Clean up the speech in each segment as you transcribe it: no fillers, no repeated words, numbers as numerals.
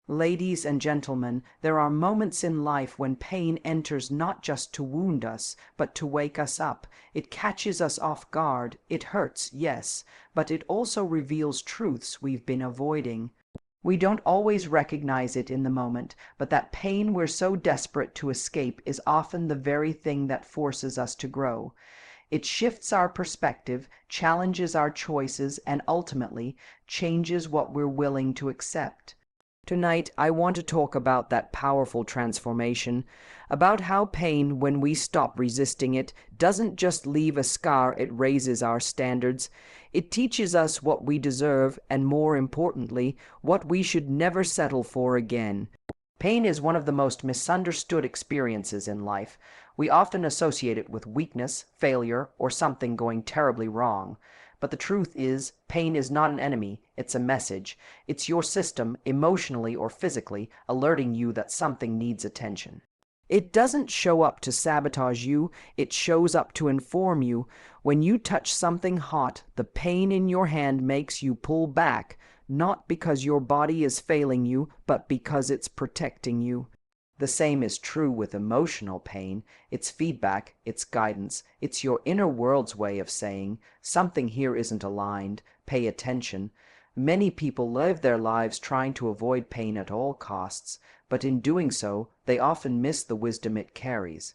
Ladies and gentlemen, there are moments in life when pain enters not just to wound us, but to wake us up. It catches us off guard. It hurts, yes, but it also reveals truths we've been avoiding. We don't always recognize it in the moment, but that pain we're so desperate to escape is often the very thing that forces us to grow. It shifts our perspective, challenges our choices, and ultimately changes what we're willing to accept. Tonight, I want to talk about that powerful transformation, about how pain, when we stop resisting it, doesn't just leave a scar, it raises our standards. It teaches us what we deserve, and more importantly, what we should never settle for again. Pain is one of the most misunderstood experiences in life. We often associate it with weakness, failure, or something going terribly wrong. But the truth is, pain is not an enemy, it's a message. It's your system, emotionally or physically, alerting you that something needs attention. It doesn't show up to sabotage you, it shows up to inform you. When you touch something hot, the pain in your hand makes you pull back, not because your body is failing you, but because it's protecting you. The same is true with emotional pain. It's feedback, it's guidance, it's your inner world's way of saying, something here isn't aligned, pay attention. Many people live their lives trying to avoid pain at all costs, but in doing so, they often miss the wisdom it carries.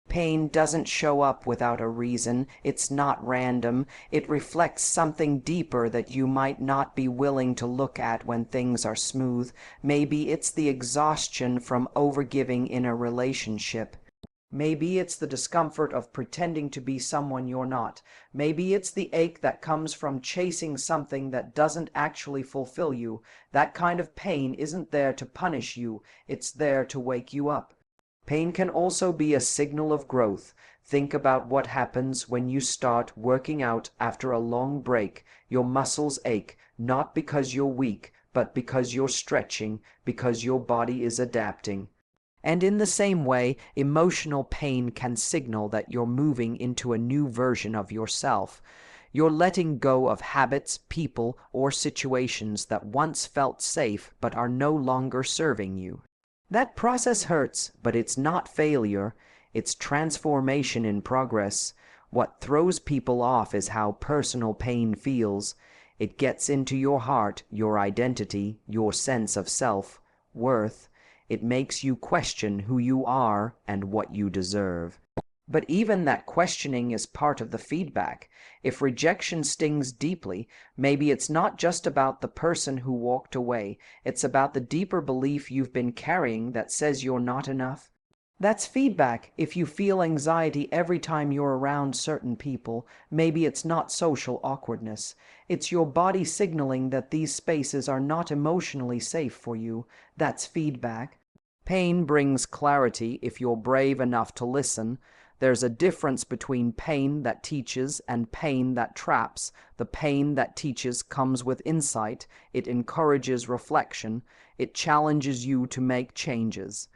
Pain doesn't show up without a reason. It's not random. It reflects something deeper that you might not be willing to look at when things are smooth. Maybe it's the exhaustion from overgiving in a relationship. Maybe it's the discomfort of pretending to be someone you're not. Maybe it's the ache that comes from chasing something that doesn't actually fulfill you. That kind of pain isn't there to punish you. It's there to wake you up. Pain can also be a signal of growth. Think about what happens when you start working out after a long break. Your muscles ache, not because you're weak, but because you're stretching, because your body is adapting. And in the same way, emotional pain can signal that you're moving into a new version of yourself. You're letting go of habits, people, or situations that once felt safe but are no longer serving you. That process hurts, but it's not failure. It's transformation in progress. What throws people off is how personal pain feels. It gets into your heart, your identity, your sense of self-worth. It makes you question who you are and what you deserve. But even that questioning is part of the feedback. If rejection stings deeply, maybe it's not just about the person who walked away. It's about the deeper belief you've been carrying that says you're not enough. That's feedback. If you feel anxiety every time you're around certain people, maybe it's not social awkwardness. It's your body signaling that these spaces are not emotionally safe for you. That's feedback. Pain brings clarity if you're brave enough to listen. There's a difference between pain that teaches and pain that traps. The pain that teaches comes with insight. It encourages reflection. It challenges you to make changes.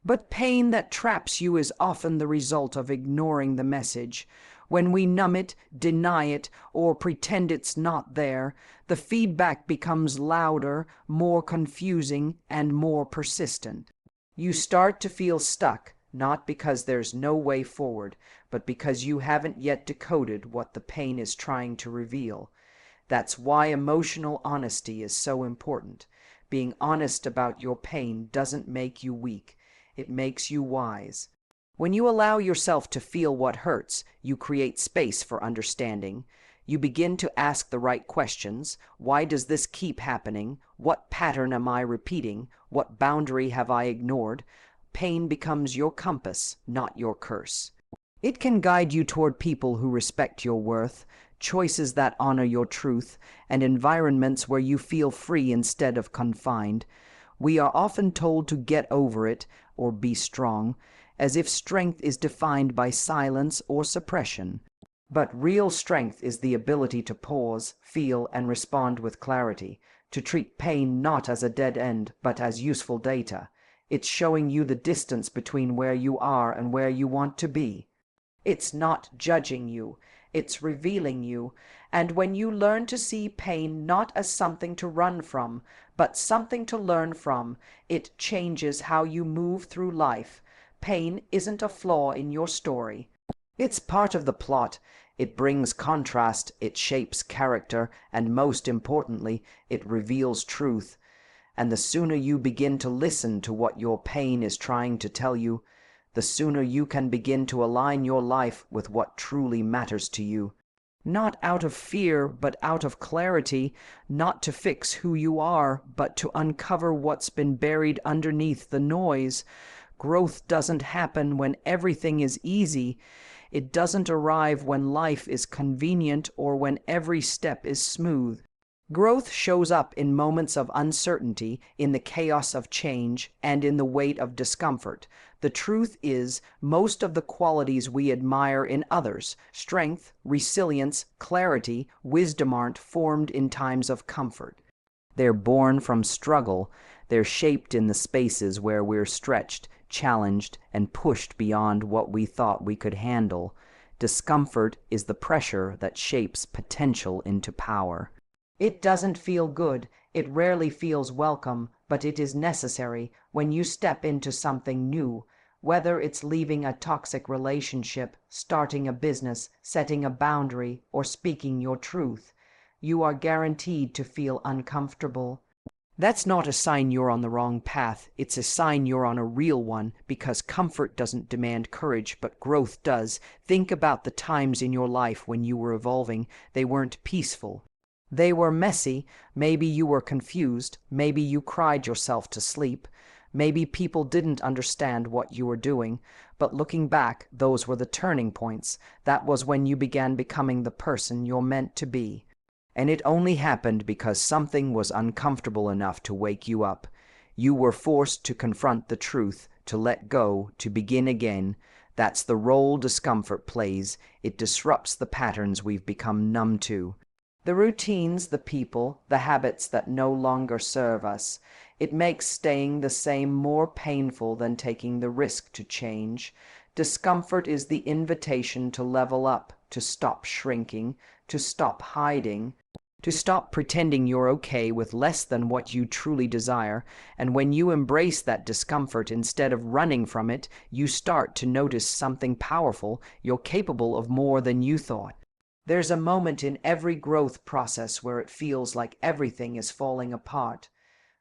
But pain that traps you is often the result of ignoring the message. When we numb it, deny it, or pretend it's not there, the feedback becomes louder, more confusing, and more persistent. You start to feel stuck, not because there's no way forward, but because you haven't yet decoded what the pain is trying to reveal. That's why emotional honesty is so important. Being honest about your pain doesn't make you weak. It makes you wise. When you allow yourself to feel what hurts, you create space for understanding. You begin to ask the right questions. Why does this keep happening? What pattern am I repeating? What boundary have I ignored? Pain becomes your compass, not your curse. It can guide you toward people who respect your worth, choices that honor your truth, and environments where you feel free instead of confined. We are often told to get over it or be strong, as if strength is defined by silence or suppression. But real strength is the ability to pause, feel, and respond with clarity, to treat pain not as a dead end, but as useful data. It's showing you the distance between where you are and where you want to be. It's not judging you, it's revealing you. And when you learn to see pain not as something to run from, but something to learn from. It changes how you move through life. Pain isn't a flaw in your story. It's part of the plot. It brings contrast, it shapes character, and most importantly, it reveals truth. And the sooner you begin to listen to what your pain is trying to tell you, the sooner you can begin to align your life with what truly matters to you. Not out of fear, but out of clarity, not to fix who you are, but to uncover what's been buried underneath the noise. Growth doesn't happen when everything is easy. It doesn't arrive when life is convenient or when every step is smooth. Growth shows up in moments of uncertainty, in the chaos of change, and in the weight of discomfort. The truth is, most of the qualities we admire in others, strength, resilience, clarity, wisdom, aren't formed in times of comfort. They're born from struggle. They're shaped in the spaces where we're stretched, challenged, and pushed beyond what we thought we could handle. Discomfort is the pressure that shapes potential into power. It doesn't feel good, it rarely feels welcome, but it is necessary when you step into something new, whether it's leaving a toxic relationship, starting a business, setting a boundary, or speaking your truth. You are guaranteed to feel uncomfortable. That's not a sign you're on the wrong path, it's a sign you're on a real one, because comfort doesn't demand courage, but growth does. Think about the times in your life when you were evolving. They weren't peaceful. They were messy. Maybe you were confused. Maybe you cried yourself to sleep. Maybe people didn't understand what you were doing. But looking back, those were the turning points. That was when you began becoming the person you're meant to be. And it only happened because something was uncomfortable enough to wake you up. You were forced to confront the truth, to let go, to begin again. That's the role discomfort plays. It disrupts the patterns we've become numb to. The routines, the people, the habits that no longer serve us. It makes staying the same more painful than taking the risk to change. Discomfort is the invitation to level up, to stop shrinking, to stop hiding, to stop pretending you're okay with less than what you truly desire. And when you embrace that discomfort instead of running from it, you start to notice something powerful. You're capable of more than you thought. There's a moment in every growth process where it feels like everything is falling apart.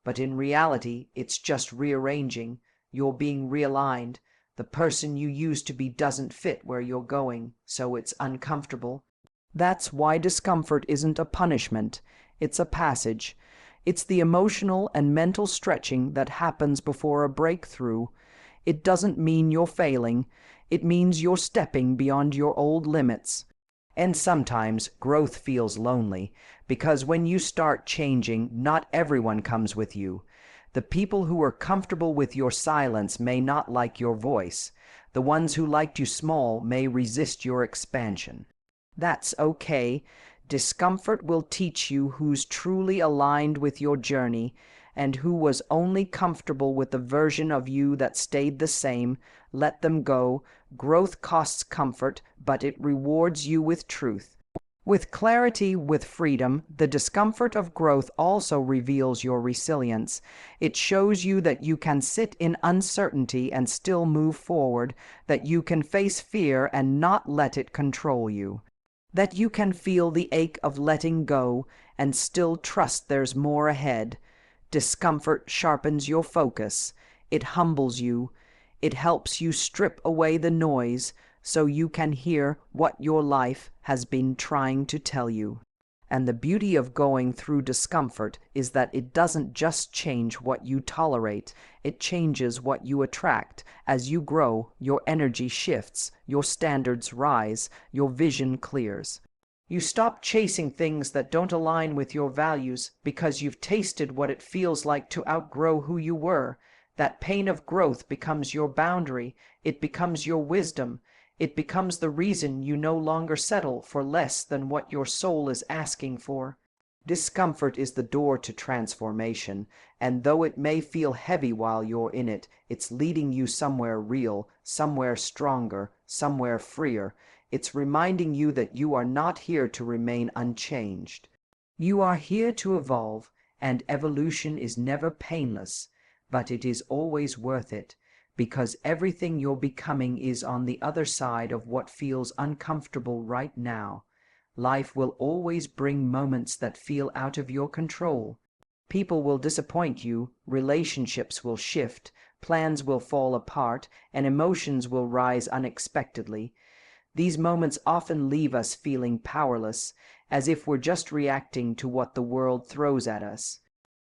But in reality, it's just rearranging. You're being realigned. The person you used to be doesn't fit where you're going, so it's uncomfortable. That's why discomfort isn't a punishment. It's a passage. It's the emotional and mental stretching that happens before a breakthrough. It doesn't mean you're failing. It means you're stepping beyond your old limits. And sometimes growth feels lonely, because when you start changing, not everyone comes with you. The people who are comfortable with your silence may not like your voice. The ones who liked you small may resist your expansion. That's okay. Discomfort will teach you who's truly aligned with your journey and who was only comfortable with the version of you that stayed the same. Let them go. Growth costs comfort, but it rewards you with truth. With clarity, with freedom. The discomfort of growth also reveals your resilience. It shows you that you can sit in uncertainty and still move forward, that you can face fear and not let it control you, that you can feel the ache of letting go and still trust there's more ahead. Discomfort sharpens your focus. It humbles you. It helps you strip away the noise so you can hear what your life has been trying to tell you. And the beauty of going through discomfort is that it doesn't just change what you tolerate, it changes what you attract. As you grow, your energy shifts, your standards rise, your vision clears. You stop chasing things that don't align with your values because you've tasted what it feels like to outgrow who you were. That pain of growth becomes your boundary, it becomes your wisdom. It becomes the reason you no longer settle for less than what your soul is asking for. Discomfort is the door to transformation, and though it may feel heavy while you're in it, it's leading you somewhere real, somewhere stronger, somewhere freer. It's reminding you that you are not here to remain unchanged. You are here to evolve, and evolution is never painless, but it is always worth it, because everything you're becoming is on the other side of what feels uncomfortable right now. Life will always bring moments that feel out of your control. People will disappoint you, relationships will shift, plans will fall apart, and emotions will rise unexpectedly. These moments often leave us feeling powerless, as if we're just reacting to what the world throws at us.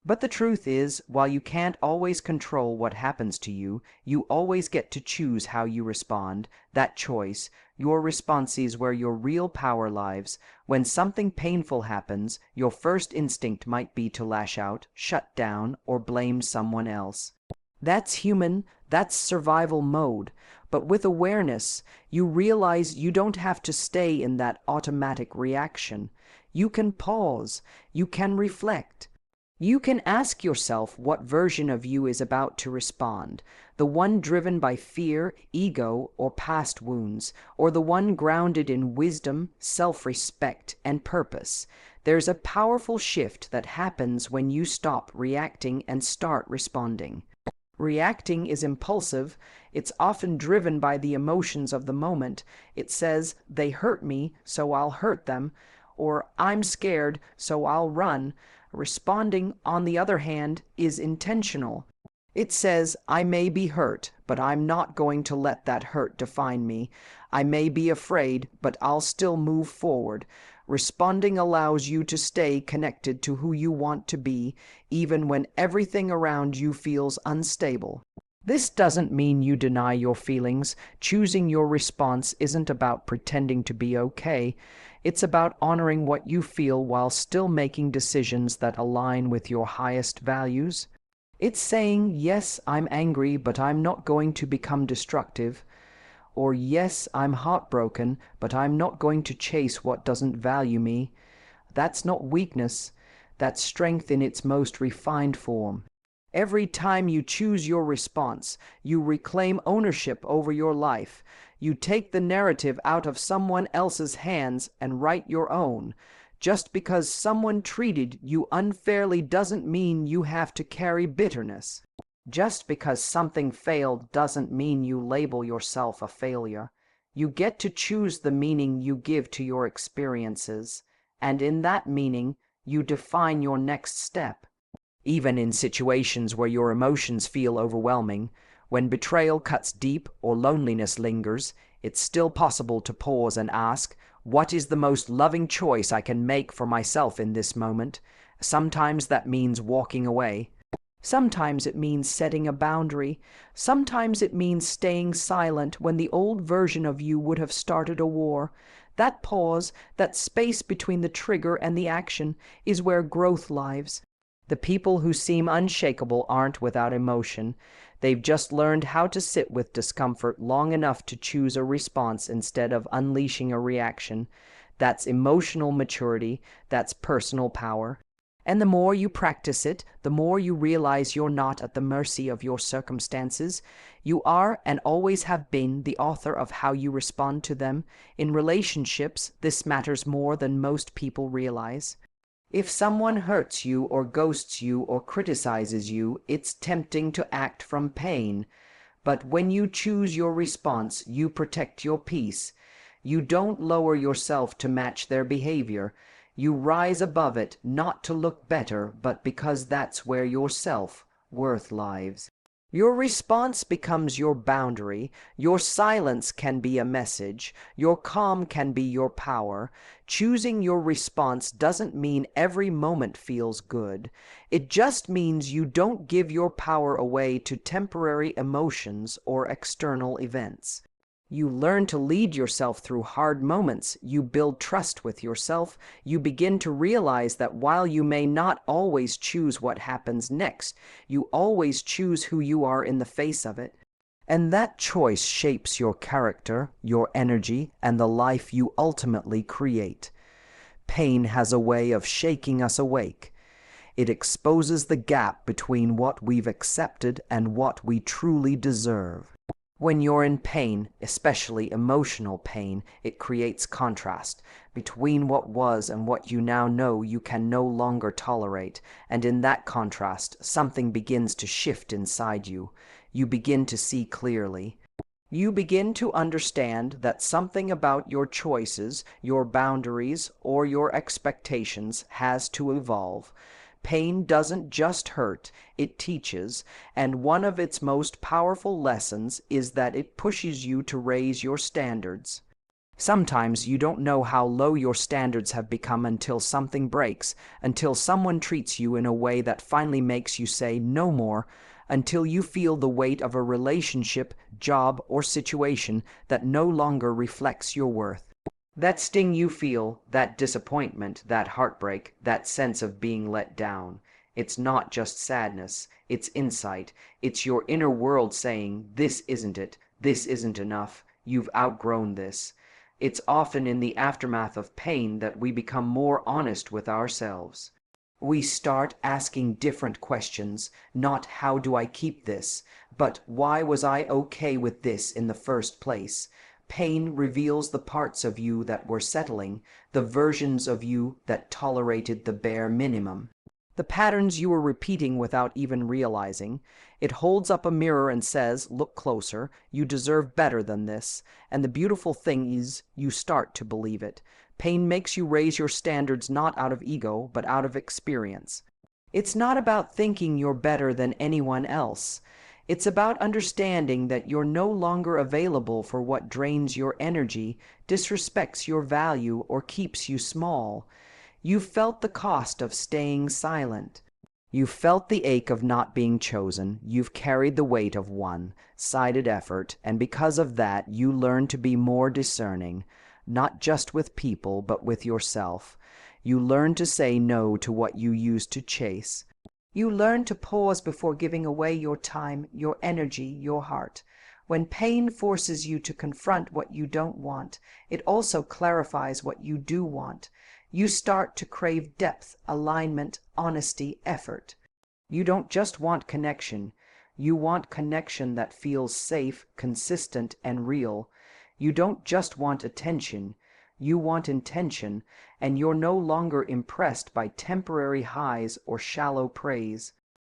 But the truth is, while you can't always control what happens to you, you always get to choose how you respond. That choice, your response, is where your real power lies. When something painful happens, your first instinct might be to lash out, shut down, or blame someone else. That's human, that's survival mode. But with awareness, you realize you don't have to stay in that automatic reaction. You can pause, you can reflect. You can ask yourself what version of you is about to respond, the one driven by fear, ego, or past wounds, or the one grounded in wisdom, self-respect, and purpose. There's a powerful shift that happens when you stop reacting and start responding. Reacting is impulsive. It's often driven by the emotions of the moment. It says, "They hurt me, so I'll hurt them," or "I'm scared, so I'll run." Responding, on the other hand, is intentional. It says, "I may be hurt, but I'm not going to let that hurt define me. I may be afraid, but I'll still move forward." Responding allows you to stay connected to who you want to be, even when everything around you feels unstable. This doesn't mean you deny your feelings. Choosing your response isn't about pretending to be okay. It's about honoring what you feel while still making decisions that align with your highest values. It's saying, "Yes, I'm angry, but I'm not going to become destructive." Or, "Yes, I'm heartbroken, but I'm not going to chase what doesn't value me." That's not weakness. That's strength in its most refined form. Every time you choose your response, you reclaim ownership over your life. You take the narrative out of someone else's hands and write your own. Just because someone treated you unfairly doesn't mean you have to carry bitterness. Just because something failed doesn't mean you label yourself a failure. You get to choose the meaning you give to your experiences, and in that meaning, you define your next step. Even in situations where your emotions feel overwhelming, when betrayal cuts deep or loneliness lingers, it's still possible to pause and ask, "What is the most loving choice I can make for myself in this moment?" Sometimes that means walking away. Sometimes it means setting a boundary. Sometimes it means staying silent when the old version of you would have started a war. That pause, that space between the trigger and the action, is where growth lives. The people who seem unshakable aren't without emotion. They've just learned how to sit with discomfort long enough to choose a response instead of unleashing a reaction. That's emotional maturity. That's personal power. And the more you practice it, the more you realize you're not at the mercy of your circumstances. You are and always have been the author of how you respond to them. In relationships, this matters more than most people realize. If someone hurts you or ghosts you or criticizes you, it's tempting to act from pain. But when you choose your response, you protect your peace. You don't lower yourself to match their behavior. You rise above it, not to look better, but because that's where your self-worth lies. Your response becomes your boundary. Your silence can be a message. Your calm can be your power. Choosing your response doesn't mean every moment feels good. It just means you don't give your power away to temporary emotions or external events. You learn to lead yourself through hard moments. You build trust with yourself. You begin to realize that while you may not always choose what happens next, you always choose who you are in the face of it. And that choice shapes your character, your energy, and the life you ultimately create. Pain has a way of shaking us awake. It exposes the gap between what we've accepted and what we truly deserve. When you're in pain, especially emotional pain, it creates contrast between what was and what you now know you can no longer tolerate, and in that contrast, something begins to shift inside you. You begin to see clearly. You begin to understand that something about your choices, your boundaries, or your expectations has to evolve. Pain doesn't just hurt, it teaches, and one of its most powerful lessons is that it pushes you to raise your standards. Sometimes you don't know how low your standards have become until something breaks, until someone treats you in a way that finally makes you say no more, until you feel the weight of a relationship, job, or situation that no longer reflects your worth. That sting you feel, that disappointment, that heartbreak, that sense of being let down, it's not just sadness, it's insight, it's your inner world saying, this isn't it, this isn't enough, you've outgrown this. It's often in the aftermath of pain that we become more honest with ourselves. We start asking different questions, not how do I keep this, but why was I okay with this in the first place? Pain reveals the parts of you that were settling, the versions of you that tolerated the bare minimum. The patterns you were repeating without even realizing. It holds up a mirror and says, look closer, you deserve better than this. And the beautiful thing is, you start to believe it. Pain makes you raise your standards not out of ego, but out of experience. It's not about thinking you're better than anyone else. It's about understanding that you're no longer available for what drains your energy, disrespects your value, or keeps you small. You've felt the cost of staying silent. You've felt the ache of not being chosen. You've carried the weight of one-sided effort, and because of that, you learn to be more discerning, not just with people, but with yourself. You learn to say no to what you used to chase. You learn to pause before giving away your time, your energy, your heart. When pain forces you to confront what you don't want, it also clarifies what you do want. You start to crave depth, alignment, honesty, effort. You don't just want connection. You want connection that feels safe, consistent, and real. You don't just want attention. You want intention, and you're no longer impressed by temporary highs or shallow praise.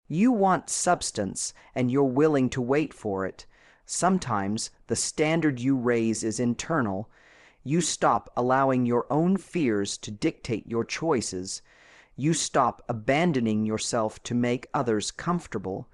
You want substance, and you're willing to wait for it. Sometimes the standard you raise is internal. You stop allowing your own fears to dictate your choices. You stop abandoning yourself to make others comfortable.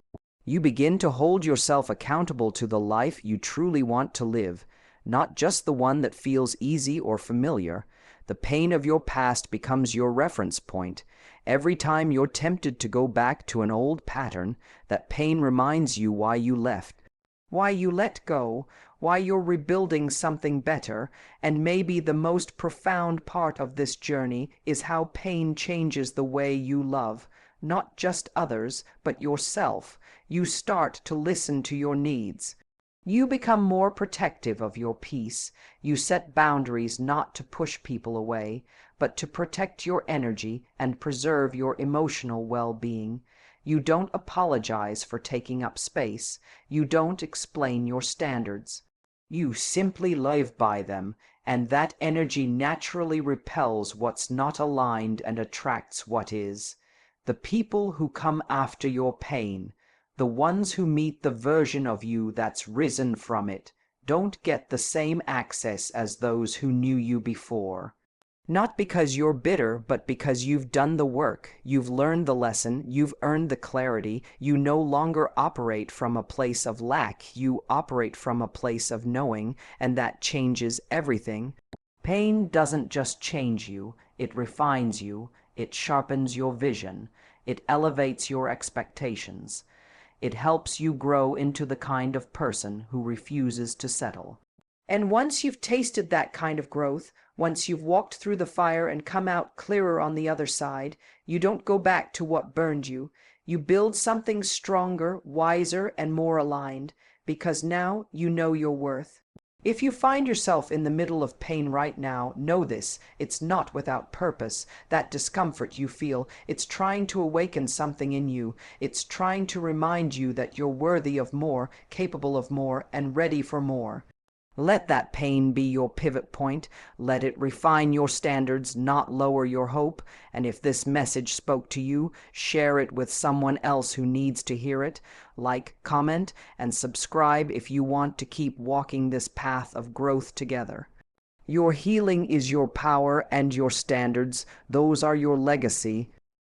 You begin to hold yourself accountable to the life you truly want to live, not just the one that feels easy or familiar. The pain of your past becomes your reference point. Every time you're tempted to go back to an old pattern, that pain reminds you why you left, why you let go, why you're rebuilding something better. And maybe the most profound part of this journey is how pain changes the way you love, not just others, but yourself. You start to listen to your needs. You become more protective of your peace. You set boundaries not to push people away, but to protect your energy and preserve your emotional well-being. You don't apologize for taking up space. You don't explain your standards. You simply live by them, and that energy naturally repels what's not aligned and attracts what is. The people who come after your pain, the ones who meet the version of you that's risen from it, don't get the same access as those who knew you before. Not because you're bitter, but because you've done the work, you've learned the lesson, you've earned the clarity. You no longer operate from a place of lack, you operate from a place of knowing, and that changes everything. Pain doesn't just change you, it refines you, it sharpens your vision, it elevates your expectations. It helps you grow into the kind of person who refuses to settle. And once you've tasted that kind of growth, once you've walked through the fire and come out clearer on the other side, you don't go back to what burned you. You build something stronger, wiser, and more aligned, because now you know your worth. If you find yourself in the middle of pain right now, know this: it's not without purpose. That discomfort you feel, it's trying to awaken something in you. It's trying to remind you that you're worthy of more, capable of more, and ready for more. Let that pain be your pivot point. Let it refine your standards, not lower your hope. And if this message spoke to you, share it with someone else who needs to hear it. Like, comment, and subscribe if you want to keep walking this path of growth together. Your healing is your power and your standards. Those are your legacy.